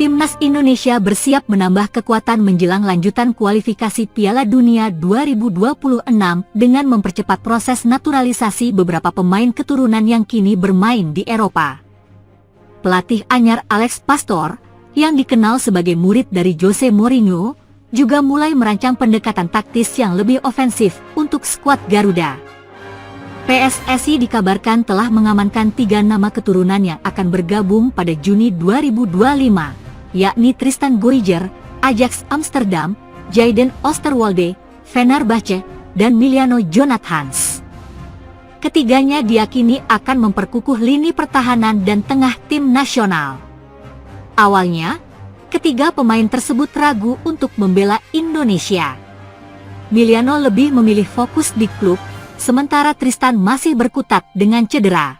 Timnas Indonesia bersiap menambah kekuatan menjelang lanjutan kualifikasi Piala Dunia 2026 dengan mempercepat proses naturalisasi beberapa pemain keturunan yang kini bermain di Eropa. Pelatih anyar Alex Pastor, yang dikenal sebagai murid dari Jose Mourinho, juga mulai merancang pendekatan taktis yang lebih ofensif untuk skuad Garuda. PSSI dikabarkan telah mengamankan 3 nama keturunan yang akan bergabung pada Juni 2025. Yakni Tristan Goriger, Ajax Amsterdam, Jayden Oosterwolde, Fenerbahce, dan Miliano Jonathans. Ketiganya diyakini akan memperkukuh lini pertahanan dan tengah tim nasional. Awalnya, ketiga pemain tersebut ragu untuk membela Indonesia. Miliano lebih memilih fokus di klub, sementara Tristan masih berkutat dengan cedera.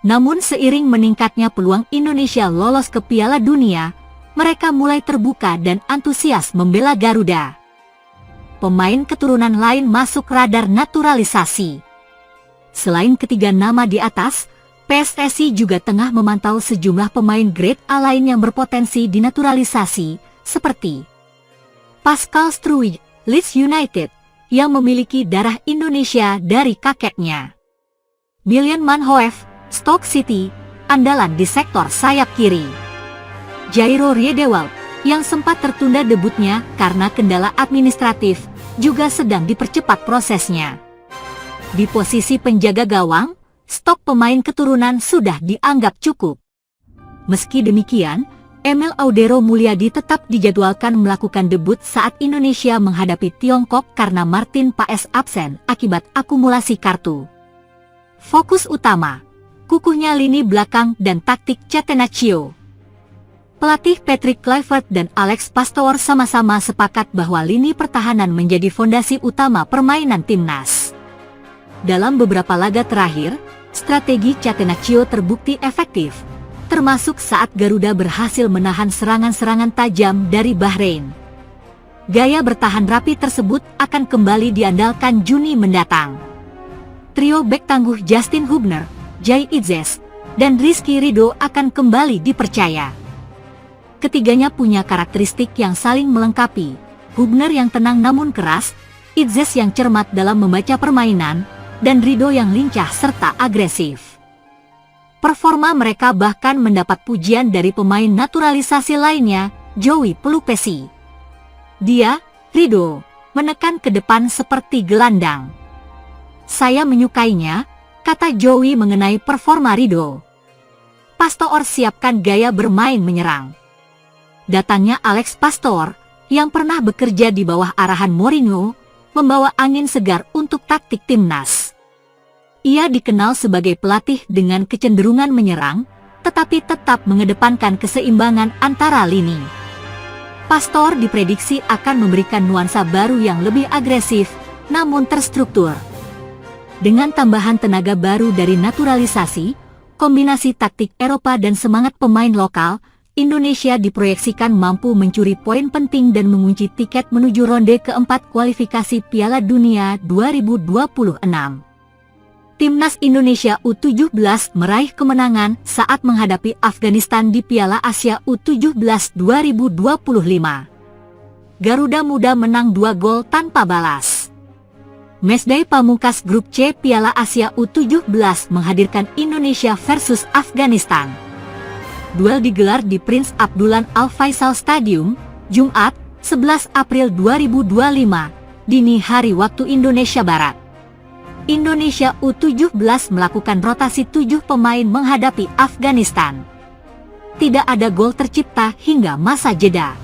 Namun seiring meningkatnya peluang Indonesia lolos ke Piala Dunia, mereka mulai terbuka dan antusias membela Garuda. Pemain keturunan lain masuk radar naturalisasi. Selain ketiga nama di atas, PSSI juga tengah memantau sejumlah pemain grade A lain yang berpotensi dinaturalisasi, seperti Pascal Struij, Leeds United, yang memiliki darah Indonesia dari kakeknya. Miljan Manhoef, Stoke City, andalan di sektor sayap kiri. Jairo Riedewald, yang sempat tertunda debutnya karena kendala administratif, juga sedang dipercepat prosesnya. Di posisi penjaga gawang, stok pemain keturunan sudah dianggap cukup. Meski demikian, Emil Audero Mulyadi tetap dijadwalkan melakukan debut saat Indonesia menghadapi Tiongkok karena Martin Paes absen akibat akumulasi kartu. Fokus utama, kukuhnya lini belakang dan taktik Catenaccio. Pelatih Patrick Kluivert dan Alex Pastoor sama-sama sepakat bahwa lini pertahanan menjadi fondasi utama permainan timnas. Dalam beberapa laga terakhir, strategi Catenaccio terbukti efektif, termasuk saat Garuda berhasil menahan serangan-serangan tajam dari Bahrain. Gaya bertahan rapi tersebut akan kembali diandalkan Juni mendatang. Trio bek tangguh Justin Hubner, Jai Itzes, dan Rizky Ridho akan kembali dipercaya. Ketiganya punya karakteristik yang saling melengkapi. Hubner yang tenang namun keras, Itzes yang cermat dalam membaca permainan, dan Ridho yang lincah serta agresif. Performa mereka bahkan mendapat pujian dari pemain naturalisasi lainnya, Joey Pelupesi. Dia, Ridho, menekan ke depan seperti gelandang. "Saya menyukainya," kata Joey mengenai performa Ridho. Pastoor siapkan gaya bermain menyerang. Datangnya Alex Pastoor, yang pernah bekerja di bawah arahan Mourinho, membawa angin segar untuk taktik timnas. Ia dikenal sebagai pelatih dengan kecenderungan menyerang, tetapi tetap mengedepankan keseimbangan antara lini. Pastoor diprediksi akan memberikan nuansa baru yang lebih agresif, namun terstruktur. Dengan tambahan tenaga baru dari naturalisasi, kombinasi taktik Eropa dan semangat pemain lokal, Indonesia diproyeksikan mampu mencuri poin penting dan mengunci tiket menuju ronde keempat kualifikasi Piala Dunia 2026. Timnas Indonesia U17 meraih kemenangan saat menghadapi Afghanistan di Piala Asia U17 2025. Garuda Muda menang 2 gol tanpa balas. Matchday pamungkas Grup C Piala Asia U17 menghadirkan Indonesia versus Afghanistan. Duel digelar di Prince Abdullah Al Faisal Stadium, Jumat, 11 April 2025, dini hari waktu Indonesia Barat. Indonesia U17 melakukan rotasi 7 pemain menghadapi Afghanistan. Tidak ada gol tercipta hingga masa jeda.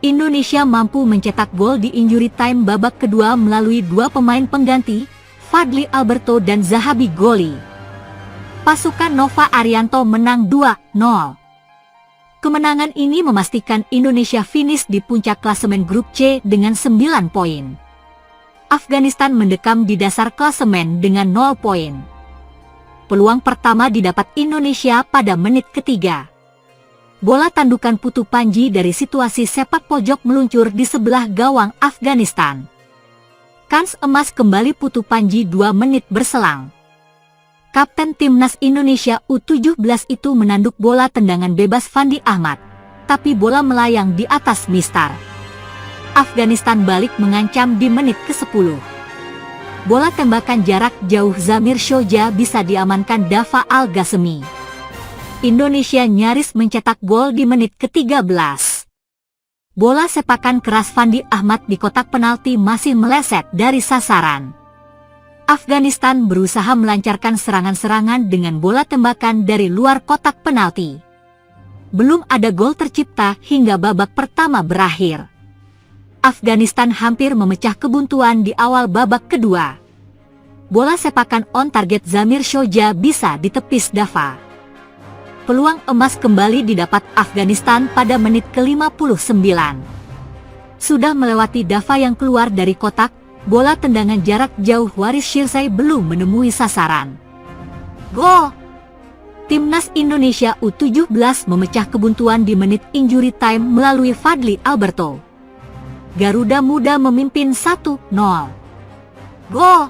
Indonesia mampu mencetak gol di injury time babak kedua melalui 2 pemain pengganti, Fadli Alberto dan Zahabi Goli. Pasukan Nova Arianto menang 2-0. Kemenangan ini memastikan Indonesia finish di puncak klasemen Grup C dengan 9 poin. Afghanistan mendekam di dasar klasemen dengan 0 poin. Peluang pertama didapat Indonesia pada menit ketiga. Bola tandukan Putu Panji dari situasi sepak pojok meluncur di sebelah gawang Afghanistan. Kans emas kembali Putu Panji 2 menit berselang. Kapten Timnas Indonesia U17 itu menanduk bola tendangan bebas Fandi Ahmad. tapi bola melayang di atas mistar. Afghanistan balik mengancam di menit ke-10. Bola tembakan jarak jauh Zamir Shoja bisa diamankan Dafa Al-Ghasemi. Indonesia nyaris mencetak gol di menit ke-13. Bola sepakan keras Fandi Ahmad di kotak penalti masih meleset dari sasaran. Afghanistan berusaha melancarkan serangan-serangan dengan bola tembakan dari luar kotak penalti. Belum ada gol tercipta hingga babak pertama berakhir. Afghanistan hampir memecah kebuntuan di awal babak kedua. Bola sepakan on target Zamir Shoja bisa ditepis Dafa. Peluang emas kembali didapat Afghanistan pada menit ke-59. Sudah melewati Dafa yang keluar dari kotak, bola tendangan jarak jauh Waris Shirzai belum menemui sasaran. Gol! Timnas Indonesia U17 memecah kebuntuan di menit injury time melalui Fadli Alberto. Garuda Muda memimpin 1-0. Gol!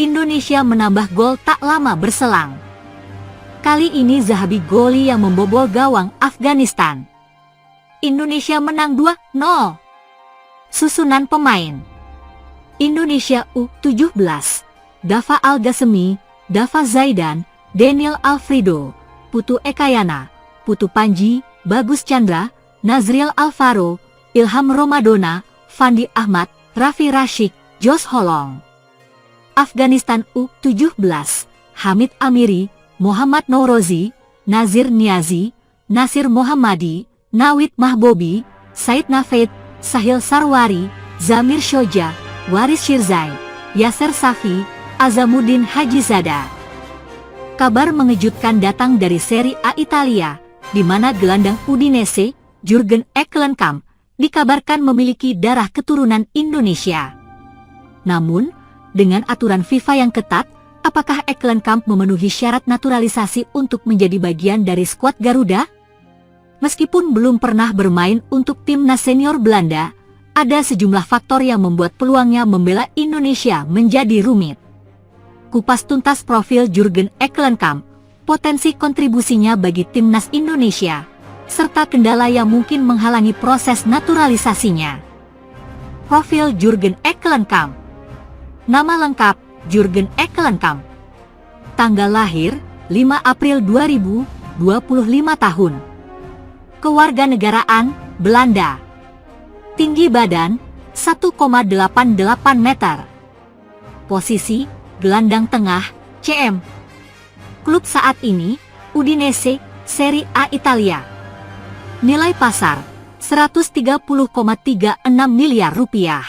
Indonesia menambah gol tak lama berselang. Kali ini Zahabi Goli yang membobol gawang Afghanistan. Indonesia menang 2-0. Susunan pemain: Indonesia U17, Dafa Al-Ghasemi, Dafa Zaidan, Daniel Alfredo, Putu Ekayana, Putu Panji, Bagus Chandra, Nazriel Alvaro, Ilham Romadona, Fandi Ahmad, Raffi Rashid, Jos Holong. Afghanistan U17, Hamid Amiri, Muhammad Nourozi, Nazir Niazi, Nasir Mohammadi, Nawid Mahbobi, Said Nafed, Sahil Sarwari, Zamir Shoja, Waris Shirzai, Yasser Safi, Azamuddin Hajizada. Kabar mengejutkan datang dari Serie A Italia, di mana gelandang Udinese, Jurgen Eklenkamp, dikabarkan memiliki darah keturunan Indonesia. Namun, dengan aturan FIFA yang ketat, apakah Eklenkamp memenuhi syarat naturalisasi untuk menjadi bagian dari skuad Garuda? Meskipun belum pernah bermain untuk timnas senior Belanda, ada sejumlah faktor yang membuat peluangnya membela Indonesia menjadi rumit. Kupas tuntas profil Jurgen Eklenkamp, potensi kontribusinya bagi timnas Indonesia, serta kendala yang mungkin menghalangi proses naturalisasinya. Profil Jurgen Eklenkamp. Nama lengkap: Jurgen Eklenkamp. Tanggal lahir: 5 April 2000, 25 tahun. Kewarganegaraan: Belanda. Tinggi badan: 1,88 meter. Posisi: gelandang tengah, CM. Klub saat ini: Udinese, Serie A Italia. Nilai pasar: 130,36 miliar rupiah.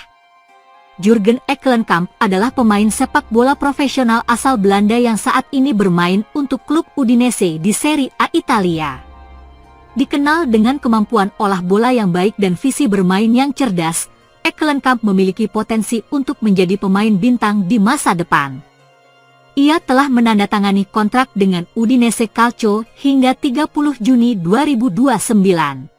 Jurgen Eklenkamp adalah pemain sepak bola profesional asal Belanda yang saat ini bermain untuk klub Udinese di Serie A Italia. Dikenal dengan kemampuan olah bola yang baik dan visi bermain yang cerdas, Eklenkamp memiliki potensi untuk menjadi pemain bintang di masa depan. Ia telah menandatangani kontrak dengan Udinese Calcio hingga 30 Juni 2029.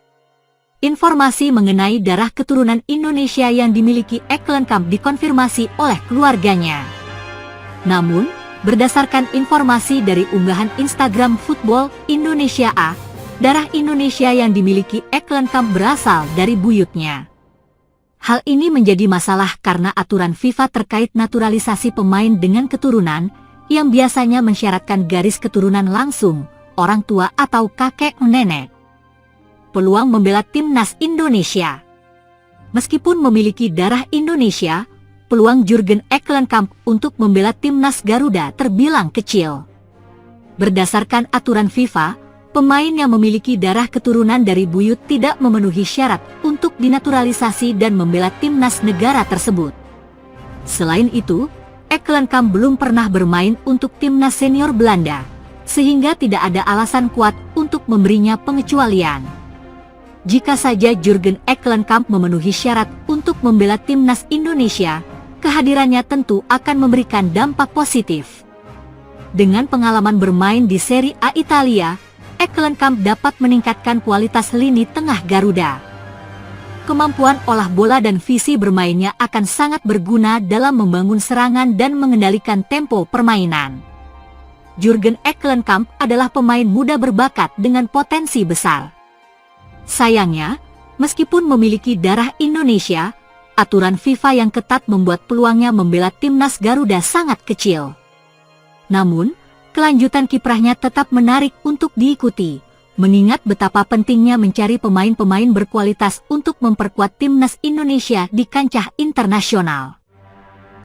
Informasi mengenai darah keturunan Indonesia yang dimiliki Eklenkamp dikonfirmasi oleh keluarganya. Namun, berdasarkan informasi dari unggahan Instagram Football Indonesia A, darah Indonesia yang dimiliki Eklenkamp berasal dari buyutnya. Hal ini menjadi masalah karena aturan FIFA terkait naturalisasi pemain dengan keturunan, yang biasanya mensyaratkan garis keturunan langsung, orang tua atau kakek nenek. Peluang membela timnas Indonesia. Meskipun memiliki darah Indonesia, peluang Jurgen Eklenkamp untuk membela timnas Garuda terbilang kecil. Berdasarkan aturan FIFA, pemain yang memiliki darah keturunan dari buyut tidak memenuhi syarat untuk dinaturalisasi dan membela timnas negara tersebut. Selain itu, Eklenkamp belum pernah bermain untuk timnas senior Belanda, sehingga tidak ada alasan kuat untuk memberinya pengecualian. Jika saja Jurgen Eklenkamp memenuhi syarat untuk membela timnas Indonesia, kehadirannya tentu akan memberikan dampak positif. Dengan pengalaman bermain di Serie A Italia, Eklenkamp dapat meningkatkan kualitas lini tengah Garuda. Kemampuan olah bola dan visi bermainnya akan sangat berguna dalam membangun serangan dan mengendalikan tempo permainan. Jurgen Eklenkamp adalah pemain muda berbakat dengan potensi besar. Sayangnya, meskipun memiliki darah Indonesia, aturan FIFA yang ketat membuat peluangnya membela timnas Garuda sangat kecil. Namun, kelanjutan kiprahnya tetap menarik untuk diikuti, mengingat betapa pentingnya mencari pemain-pemain berkualitas untuk memperkuat timnas Indonesia di kancah internasional.